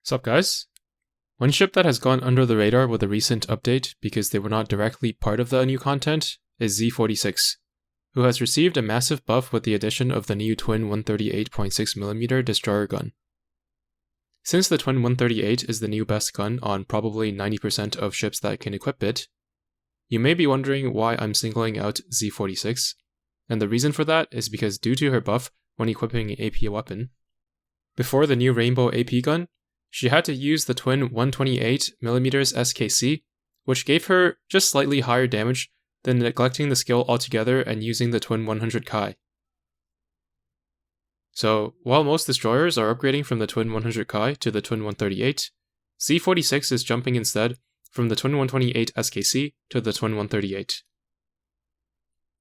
Sup guys? One ship that has gone under the radar with a recent update because they were not directly part of the new content is Z46, who has received a massive buff with the addition of the new twin 138.6mm destroyer gun. Since the twin 138 is the new best gun on probably 90% of ships that can equip it, you may be wondering why I'm singling out Z46, and the reason for that is because due to her buff when equipping an AP weapon, before the new rainbow AP gun, she had to use the twin 128mm SKC, which gave her just slightly higher damage than neglecting the skill altogether and using the twin 100 Kai. So, while most destroyers are upgrading from the twin 100 Kai to the twin 138, Z46 is jumping instead from the twin 128 SKC to the twin 138.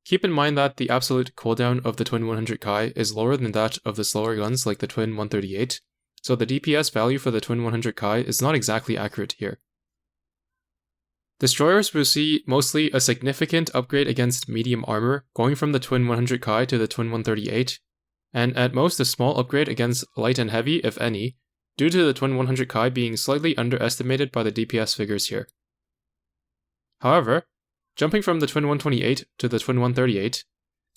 Keep in mind that the absolute cooldown of the twin 100 Kai is lower than that of the slower guns like the twin 138, so the DPS value for the twin 100 Kai is not exactly accurate here. Destroyers will see mostly a significant upgrade against medium armor going from the twin 100 Kai to the twin 138, and at most a small upgrade against light and heavy, if any, due to the twin 100 Kai being slightly underestimated by the DPS figures here. However, jumping from the twin 128 to the twin 138,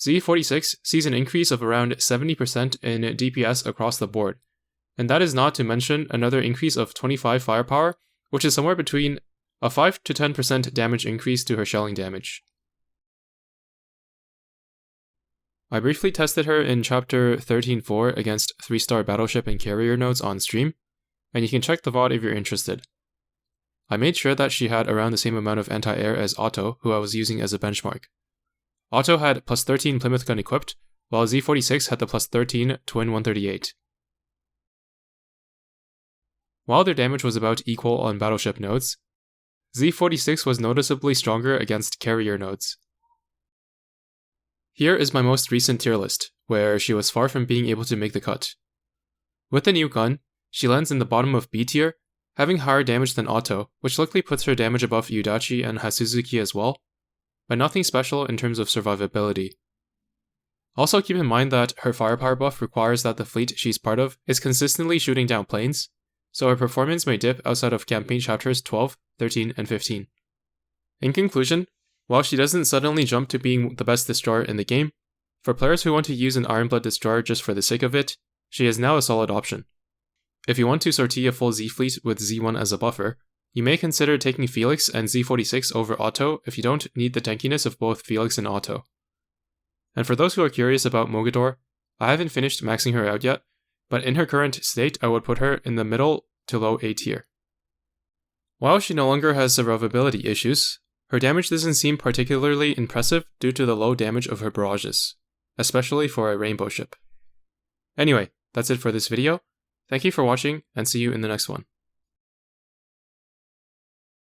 Z46 sees an increase of around 70% in DPS across the board, and that is not to mention another increase of 25 firepower, which is somewhere between a 5 to 10% damage increase to her shelling damage. I briefly tested her in chapter 13.4 against 3-star battleship and carrier nodes on stream, and you can check the VOD if you're interested. I made sure that she had around the same amount of anti-air as Otto, who I was using as a benchmark. Otto had plus 13 Plymouth gun equipped, while Z46 had the plus 13 twin 138. While their damage was about equal on battleship nodes, Z46 was noticeably stronger against carrier nodes. Here is my most recent tier list, where she was far from being able to make the cut. With the new gun, she lands in the bottom of B tier, having higher damage than Otto, which likely puts her damage above Yudachi and Hasuzuki as well, but nothing special in terms of survivability. Also keep in mind that her firepower buff requires that the fleet she's part of is consistently shooting down planes, so her performance may dip outside of campaign chapters 12, 13, and 15. In conclusion, while she doesn't suddenly jump to being the best destroyer in the game, for players who want to use an Ironblood destroyer just for the sake of it, she is now a solid option. If you want to sortie a full Z fleet with Z1 as a buffer, you may consider taking Felix and Z46 over Otto if you don't need the tankiness of both Felix and Otto. And for those who are curious about Mogador, I haven't finished maxing her out yet, but in her current state I would put her in the middle to low A tier. While she no longer has survivability issues, her damage doesn't seem particularly impressive due to the low damage of her barrages, especially for a rainbow ship. Anyway, that's it for this video. Thank you for watching, and see you in the next one.